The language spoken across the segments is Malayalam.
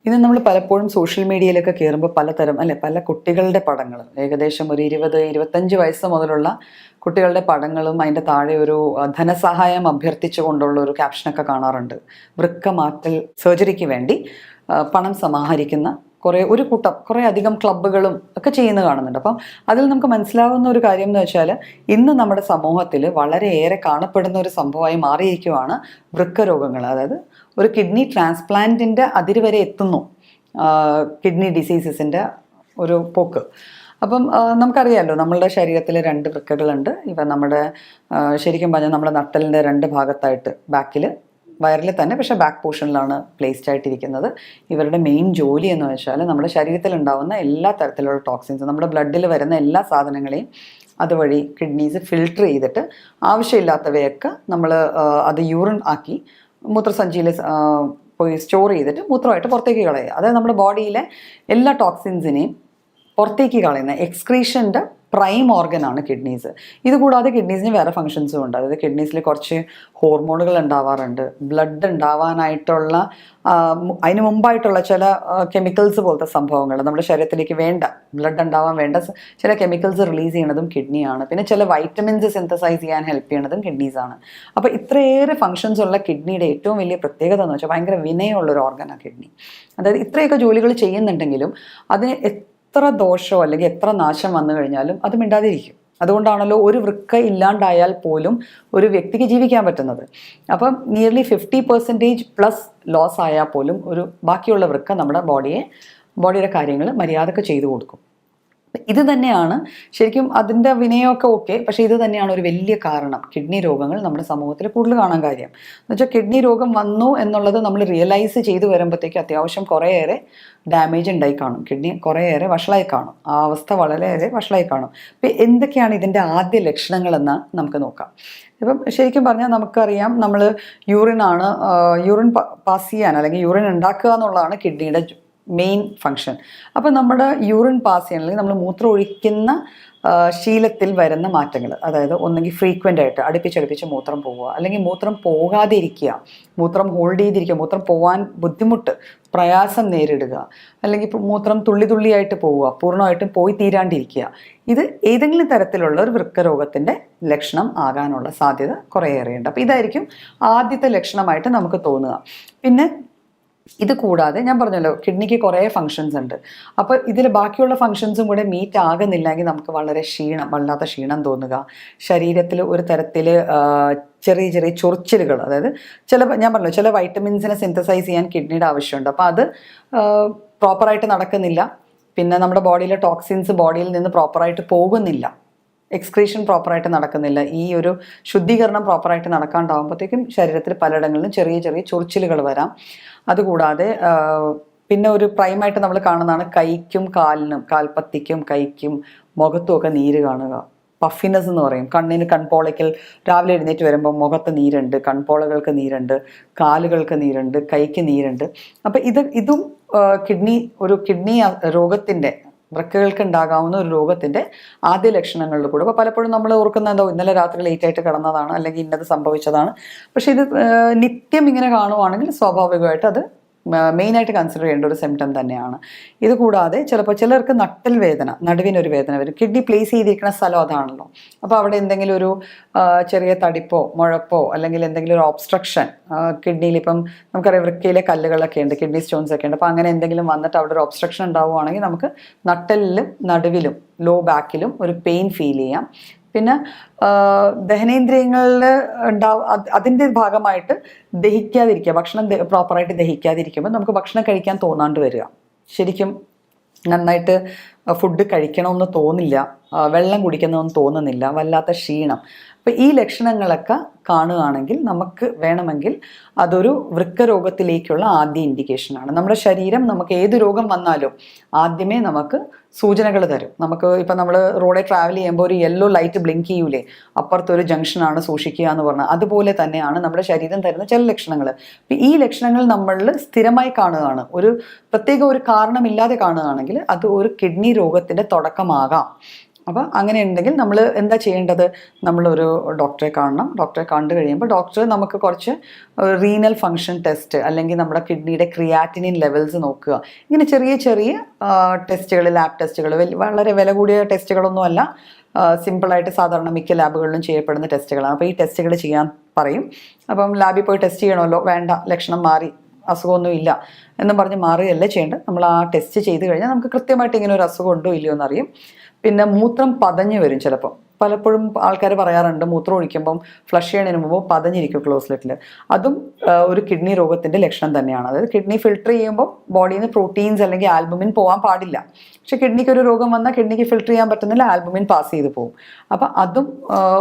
ഇത് നമ്മൾ പലപ്പോഴും സോഷ്യൽ മീഡിയയിലൊക്കെ കയറുമ്പോൾ പലതരം അല്ലെ പല കുട്ടികളുടെ പടങ്ങൾ ഏകദേശം ഒരു 20-25 വയസ്സ് മുതലുള്ള കുട്ടികളുടെ പടങ്ങളും അതിൻ്റെ താഴെ ഒരു ധനസഹായം അഭ്യർത്ഥിച്ചുകൊണ്ടുള്ള ഒരു ക്യാപ്ഷനൊക്കെ കാണാറുണ്ട്. വൃക്ക മാറ്റൽ സർജറിക്ക് വേണ്ടി പണം സമാഹരിക്കുന്ന ഒരു കൂട്ടം കുറേ അധികം ക്ലബ്ബുകളും ഒക്കെ ചെയ്യുന്നത് കാണുന്നുണ്ട്. അപ്പം അതിൽ നമുക്ക് മനസ്സിലാവുന്ന ഒരു കാര്യം എന്ന് വെച്ചാൽ ഇന്ന് നമ്മുടെ സമൂഹത്തിൽ വളരെയേറെ കാണപ്പെടുന്ന ഒരു സംഭവമായി മാറിയിരിക്കുവാണ് വൃക്കരോഗങ്ങൾ. അതായത് ഒരു കിഡ്നി ട്രാൻസ്പ്ലാന്റിൻ്റെ അതിര് വരെ എത്തുന്നു കിഡ്നി ഡിസീസസിൻ്റെ ഒരു പോക്ക്. അപ്പം നമുക്കറിയാമല്ലോ നമ്മളുടെ ശരീരത്തിൽ 2 വൃക്കകളുണ്ട്. ഇപ്പം നമ്മുടെ ശരിക്കും പറഞ്ഞാൽ നമ്മുടെ നട്ടലിൻ്റെ 2 ഭാഗത്തായിട്ട് ബാക്കിൽ വയറിൽ തന്നെ, പക്ഷേ ബാക്ക് പോർഷനിലാണ് പ്ലേസ്ഡ് ആയിട്ടിരിക്കുന്നത്. ഇവരുടെ മെയിൻ ജോലി എന്ന് വെച്ചാൽ നമ്മുടെ ശരീരത്തിൽ ഉണ്ടാകുന്ന എല്ലാ തരത്തിലുള്ള ടോക്സിൻസ്, നമ്മുടെ ബ്ലഡിൽ വരുന്ന എല്ലാ സാധനങ്ങളെയും അതുവഴി കിഡ്നീസ് ഫിൽട്ടർ ചെയ്തിട്ട് ആവശ്യമില്ലാത്തവയൊക്കെ നമ്മൾ അത് യൂറിൻ ആക്കി മൂത്രസഞ്ചിയിൽ പോയി സ്റ്റോർ ചെയ്തിട്ട് മൂത്രമായിട്ട് പുറത്തേക്ക് കളയുക. അതായത് നമ്മുടെ ബോഡിയിലെ എല്ലാ ടോക്സിൻസിനെയും പുറത്തേക്ക് കളയുന്ന എക്സ്ക്രീഷൻ്റെ പ്രൈം ഓർഗനാണ് കിഡ്നീസ്. ഇതുകൂടാതെ കിഡ്നീസിന് വേറെ ഫങ്ഷൻസും ഉണ്ട്. അതായത് കിഡ്നീസിൽ കുറച്ച് ഹോർമോണുകൾ ഉണ്ടാവാറുണ്ട്. ബ്ലഡ് ഉണ്ടാവാനായിട്ടുള്ള അതിന് മുമ്പായിട്ടുള്ള ചില കെമിക്കൽസ് പോലത്തെ സംഭവങ്ങൾ നമ്മുടെ ശരീരത്തിലേക്ക് വേണ്ട ബ്ലഡ് ഉണ്ടാവാൻ വേണ്ട ചില കെമിക്കൽസ് റിലീസ് ചെയ്യണതും കിഡ്നിയാണ്. പിന്നെ ചില വൈറ്റമിൻസ് സിന്തസൈസ് ചെയ്യാൻ ഹെൽപ്പ് ചെയ്യണതും കിഡ്നീസാണ്. അപ്പോൾ ഇത്രയേറെ ഫങ്ഷൻസ് ഉള്ള കിഡ്നിയുടെ ഏറ്റവും വലിയ പ്രത്യേകത എന്ന് വെച്ചാൽ ഭയങ്കര വിനയമുള്ളൊരു ഓർഗനാണ് കിഡ്നി. അതായത് ഇത്രയൊക്കെ ജോലികൾ ചെയ്യുന്നുണ്ടെങ്കിലും അതിന് എത്ര ദോഷമോ അല്ലെങ്കിൽ എത്ര നാശം വന്നു കഴിഞ്ഞാലും അത് മിണ്ടാതിരിക്കും. അതുകൊണ്ടാണല്ലോ ഒരു വൃക്ക ഇല്ലാണ്ടായാൽ പോലും ഒരു വ്യക്തിക്ക് ജീവിക്കാൻ പറ്റുന്നത്. അപ്പം നിയർലി 50% ലോസ് ആയാൽ പോലും ബാക്കിയുള്ള വൃക്ക നമ്മുടെ ബോഡിയുടെ കാര്യങ്ങൾ മര്യാദക്ക് ചെയ്തു കൊടുക്കും. ഇത് തന്നെയാണ് ശരിക്കും അതിൻ്റെ വിനയമൊക്കെ ഓക്കെ, പക്ഷേ ഇത് തന്നെയാണ് ഒരു വലിയ കാരണം കിഡ്നി രോഗങ്ങൾ നമ്മുടെ സമൂഹത്തിൽ കൂടുതൽ കാണാൻ കാര്യം. എന്നുവെച്ചാൽ കിഡ്നി രോഗം വന്നു എന്നുള്ളത് നമ്മൾ റിയലൈസ് ചെയ്ത് വരുമ്പോഴത്തേക്ക് അത്യാവശ്യം കുറേയേറെ ഡാമേജ് ഉണ്ടായി കാണും. കിഡ്നി കുറേയേറെ വഷളായി കാണും. ആ അവസ്ഥ വളരെയേറെ വഷളായി കാണും. അപ്പം എന്തൊക്കെയാണ് ഇതിൻ്റെ ആദ്യ ലക്ഷണങ്ങളെന്ന് നമുക്ക് നോക്കാം. ഇപ്പം ശരിക്കും പറഞ്ഞാൽ നമുക്കറിയാം, നമ്മൾ യൂറിൻ പാസ് ചെയ്യാൻ അല്ലെങ്കിൽ യൂറിൻ ഉണ്ടാക്കുക എന്നുള്ളതാണ് കിഡ്നിയുടെ മെയിൻ ഫങ്ഷൻ. അപ്പം നമ്മുടെ യൂറിൻ പാസ് ചെയ്യണമെങ്കിൽ നമ്മൾ മൂത്രം ഒഴിക്കുന്ന ശീലത്തിൽ വരുന്ന മാറ്റങ്ങൾ, അതായത് ഒന്നെങ്കിൽ ഫ്രീക്വൻ്റ് ആയിട്ട് അടുപ്പിച്ചടുപ്പിച്ച് മൂത്രം പോവുക, അല്ലെങ്കിൽ മൂത്രം പോകാതെ ഇരിക്കുക, മൂത്രം ഹോൾഡ് ചെയ്തിരിക്കുക, മൂത്രം പോകാൻ ബുദ്ധിമുട്ട് പ്രയാസം നേരിടുക, അല്ലെങ്കിൽ മൂത്രം തുള്ളിയായിട്ട് പോവുക, പൂർണ്ണമായിട്ടും പോയി തീരാണ്ടിരിക്കുക. ഇത് ഏതെങ്കിലും തരത്തിലുള്ള ഒരു വൃക്കരോഗത്തിൻ്റെ ലക്ഷണം ആകാനുള്ള സാധ്യത കുറേയേറെയുണ്ട്. അപ്പോൾ ഇതായിരിക്കും ആദ്യത്തെ ലക്ഷണമായിട്ട് നമുക്ക് തോന്നുക. പിന്നെ ഇത് കൂടാതെ ഞാൻ പറഞ്ഞല്ലോ കിഡ്നിക്ക് കുറേ ഫങ്ഷൻസ് ഉണ്ട്. അപ്പോൾ ഇതിൽ ബാക്കിയുള്ള ഫങ്ഷൻസും കൂടെ മീറ്റ് ആകുന്നില്ലെങ്കിൽ നമുക്ക് വല്ലാത്ത ക്ഷീണം തോന്നുക, ശരീരത്തിൽ ഒരു തരത്തിൽ ചെറിയ ചെറിയ ചൊറിച്ചിലുകൾ, അതായത് ഞാൻ പറഞ്ഞല്ലോ ചില വൈറ്റമിൻസിനെ സിന്തസൈസ് ചെയ്യാൻ കിഡ്നിയുടെ ആവശ്യമുണ്ട്. അപ്പോൾ അത് പ്രോപ്പറായിട്ട് നടക്കുന്നില്ല. പിന്നെ നമ്മുടെ ബോഡിയിലെ ടോക്സിൻസ് ബോഡിയിൽ നിന്ന് പ്രോപ്പറായിട്ട് പോകുന്നില്ല, എക്സ്ക്രീഷൻ പ്രോപ്പറായിട്ട് നടക്കുന്നില്ല, ഈ ഒരു ശുദ്ധീകരണം പ്രോപ്പറായിട്ട് നടക്കാണ്ടാവുമ്പോഴത്തേക്കും ശരീരത്തിൽ പലയിടങ്ങളിലും ചെറിയ ചെറിയ ചൊറിച്ചിലുകൾ വരാം. അതുകൂടാതെ പിന്നെ ഒരു പ്രൈമായിട്ട് നമ്മൾ കാണുന്നതാണ് കൈക്കും കാൽപ്പത്തിക്കും കൈക്കും മുഖത്തും ഒക്കെ നീര് കാണുക. പഫിനെസ് എന്ന് പറയും. കൺപോളയ്ക്കൽ രാവിലെ എഴുന്നേറ്റ് വരുമ്പോൾ മുഖത്ത് നീരുണ്ട്, കൺപോളകൾക്ക് നീരുണ്ട്, കാലുകൾക്ക് നീരുണ്ട്, കൈക്ക് നീരുണ്ട്. അപ്പം ഇതും കിഡ്നി രോഗത്തിൻ്റെ, വൃക്കകൾക്ക് ഉണ്ടാകാവുന്ന ഒരു രോഗത്തിൻ്റെ ആദ്യ ലക്ഷണങ്ങളിൽ കൂടെ. അപ്പോൾ പലപ്പോഴും നമ്മൾ ഓർക്കുന്ന ഇന്നലെ രാത്രി ലേറ്റായിട്ട് കിടന്നതാണ് അല്ലെങ്കിൽ ഇന്നത് സംഭവിച്ചതാണ്. പക്ഷേ ഇത് നിത്യം ഇങ്ങനെ കാണുവാണെങ്കിൽ സ്വാഭാവികമായിട്ട് അത് മെയിനായിട്ട് കൺസിഡർ ചെയ്യേണ്ട ഒരു സിംറ്റം തന്നെയാണ്. ഇത് കൂടാതെ ചിലർക്ക് നടുവിനൊരു വേദന വരും. കിഡ്നി പ്ലേസ് ചെയ്തിരിക്കുന്ന സ്ഥലം അതാണല്ലോ. അപ്പോൾ അവിടെ എന്തെങ്കിലും ഒരു ചെറിയ തടിപ്പോ മുഴപ്പോ അല്ലെങ്കിൽ എന്തെങ്കിലും ഒരു ഒബ്സ്ട്രക്ഷൻ കിഡ്നിയിൽ, ഇപ്പം നമുക്കറിയാം വൃക്കയിലെ കല്ലുകളൊക്കെ ഉണ്ട്, കിഡ്നി സ്റ്റോൺസ് ഒക്കെ ഉണ്ട്. അപ്പോൾ അങ്ങനെ എന്തെങ്കിലും വന്നിട്ട് അവിടെ ഒരു ഒബ്സ്ട്രക്ഷൻ ഉണ്ടാവുകയാണെങ്കിൽ നമുക്ക് നട്ടലിലും നടുവിലും ലോ ബാക്കിലും ഒരു പെയിൻ ഫീൽ ചെയ്യാം. പിന്നെ ദഹനേന്ദ്രിയങ്ങളിൽ അതിൻ്റെ ഭാഗമായിട്ട് ദഹിക്കാതിരിക്കുക, ഭക്ഷണം പ്രോപ്പറായിട്ട് ദഹിക്കാതിരിക്കുമ്പോൾ നമുക്ക് ഭക്ഷണം കഴിക്കാൻ തോന്നാണ്ട് വരിക, ശരിക്കും നന്നായിട്ട് ഫുഡ് കഴിക്കണമെന്ന് തോന്നില്ല, വെള്ളം കുടിക്കണമെന്ന് തോന്നുന്നില്ല, വല്ലാത്ത ക്ഷീണം. അപ്പോൾ ഈ ലക്ഷണങ്ങളൊക്കെ കാണുകയാണെങ്കിൽ നമുക്ക് വേണമെങ്കിൽ അതൊരു വൃക്കരോഗത്തിലേക്കുള്ള ആദ്യ ഇൻഡിക്കേഷനാണ്. നമ്മുടെ ശരീരം നമുക്ക് ഏത് രോഗം വന്നാലും ആദ്യമേ നമുക്ക് സൂചനകൾ തരും. ഇപ്പം നമ്മൾ റോഡിൽ ട്രാവൽ ചെയ്യുമ്പോൾ ഒരു യെല്ലോ ലൈറ്റ് ബ്ലിങ്ക് ചെയ്യൂലേ, അപ്പുറത്തൊരു ജംഗ്ഷനാണ് സൂക്ഷിക്കുക എന്ന് പറഞ്ഞാൽ, അതുപോലെ തന്നെയാണ് നമ്മുടെ ശരീരം തരുന്ന ചില ലക്ഷണങ്ങൾ. അപ്പം ഈ ലക്ഷണങ്ങൾ നമ്മളിൽ സ്ഥിരമായി കാണുകയാണ്, പ്രത്യേക ഒരു കാരണമില്ലാതെ കാണുകയാണെങ്കിൽ അത് ഒരു കിഡ്നി രോഗത്തിൻ്റെ തുടക്കമാകാം. അപ്പോൾ അങ്ങനെ ഉണ്ടെങ്കിൽ നമ്മൾ എന്താ ചെയ്യേണ്ടത്? നമ്മളൊരു ഡോക്ടറെ കാണണം. ഡോക്ടറെ കണ്ടു കഴിയുമ്പോൾ ഡോക്ടർ നമുക്ക് കുറച്ച് റീനൽ ഫങ്ഷൻ ടെസ്റ്റ് അല്ലെങ്കിൽ നമ്മുടെ കിഡ്നിയുടെ ക്രിയാറ്റിനിൻ ലെവൽസ് നോക്കുക. ഇങ്ങനെ ചെറിയ ചെറിയ ടെസ്റ്റുകൾ, ലാബ് ടെസ്റ്റുകൾ, വളരെ വില കൂടിയ ടെസ്റ്റുകളൊന്നുമല്ല, സിമ്പിളായിട്ട് സാധാരണ മിക്ക ലാബുകളിലും ചെയ്യപ്പെടുന്ന ടെസ്റ്റുകളാണ്. അപ്പോൾ ഈ ടെസ്റ്റുകൾ ചെയ്യാൻ പറയും. അപ്പം ലാബിൽ പോയി ടെസ്റ്റ് ചെയ്യണമല്ലോ, വേണ്ട, ലക്ഷണം മാറി, അസുഖമൊന്നും ഇല്ല എന്നും പറഞ്ഞ് മാറുകയല്ല ചെയ്യേണ്ടത്. നമ്മൾ ആ ടെസ്റ്റ് ചെയ്ത് കഴിഞ്ഞാൽ നമുക്ക് കൃത്യമായിട്ട് ഇങ്ങനെ ഒരു അസുഖം ഉണ്ടോ ഇല്ലയോ എന്നറിയും. പിന്നെ മൂത്രം പതഞ്ഞ് വരും ചിലപ്പോൾ. പലപ്പോഴും ആൾക്കാർ പറയാറുണ്ട് മൂത്രം ഒഴിക്കുമ്പം ഫ്ലഷ് ചെയ്യണതിന് മുമ്പ് പതഞ്ഞിരിക്കും ക്ലോസ്ലെറ്റിൽ. അതും ഒരു കിഡ്നി രോഗത്തിൻ്റെ ലക്ഷണം തന്നെയാണ്. അതായത് കിഡ്നി ഫിൽട്ടർ ചെയ്യുമ്പോൾ ബോഡിയിൽ നിന്ന് പ്രോട്ടീൻസ് അല്ലെങ്കിൽ ആൽബുമിൻ പോകാൻ പാടില്ല. പക്ഷെ കിഡ്നിക്ക് ഒരു രോഗം വന്നാൽ കിഡ്നിക്ക് ഫിൽട്ടർ ചെയ്യാൻ പറ്റുന്നില്ല, ആൽബുമിൻ പാസ് ചെയ്ത് പോകും. അപ്പം അതും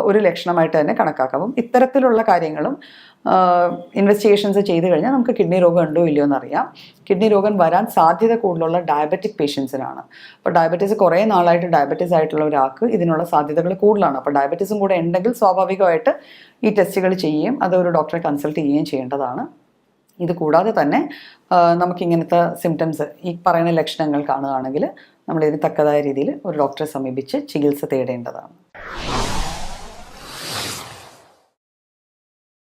ഒരു ലക്ഷണമായിട്ട് തന്നെ കണക്കാക്കാം. അപ്പം ഇത്തരത്തിലുള്ള കാര്യങ്ങളും ഇൻവെസ്റ്റിഗേഷൻസ് ചെയ്ത് കഴിഞ്ഞാൽ നമുക്ക് കിഡ്നി രോഗം ഉണ്ടോ ഇല്ലയോ എന്നറിയാം. കിഡ്നി രോഗം വരാൻ സാധ്യത കൂടുതലുള്ള ഡയബറ്റിക് പേഷ്യൻസിനാണ്. അപ്പോൾ ഡയബറ്റീസ് കുറേ നാളായിട്ട് ഡയബറ്റീസ് ആയിട്ടുള്ള ഒരാൾക്ക് ഇതിനുള്ള സാധ്യതകൾ കൂടുതലാണ്. അപ്പോൾ ഡയബറ്റീസും കൂടെ ഉണ്ടെങ്കിൽ സ്വാഭാവികമായിട്ട് ഈ ടെസ്റ്റുകൾ ചെയ്യുകയും അത് ഒരു ഡോക്ടറെ കൺസൾട്ട് ചെയ്യുകയും ചെയ്യേണ്ടതാണ്. ഇത് കൂടാതെ തന്നെ നമുക്കിങ്ങനത്തെ സിംറ്റംസ്, ഈ പറയുന്ന ലക്ഷണങ്ങൾ കാണുകയാണെങ്കിൽ നമ്മൾ ഇതിന് തക്കതായ രീതിയിൽ ഒരു ഡോക്ടറെ സമീപിച്ച് ചികിത്സ തേടേണ്ടതാണ്.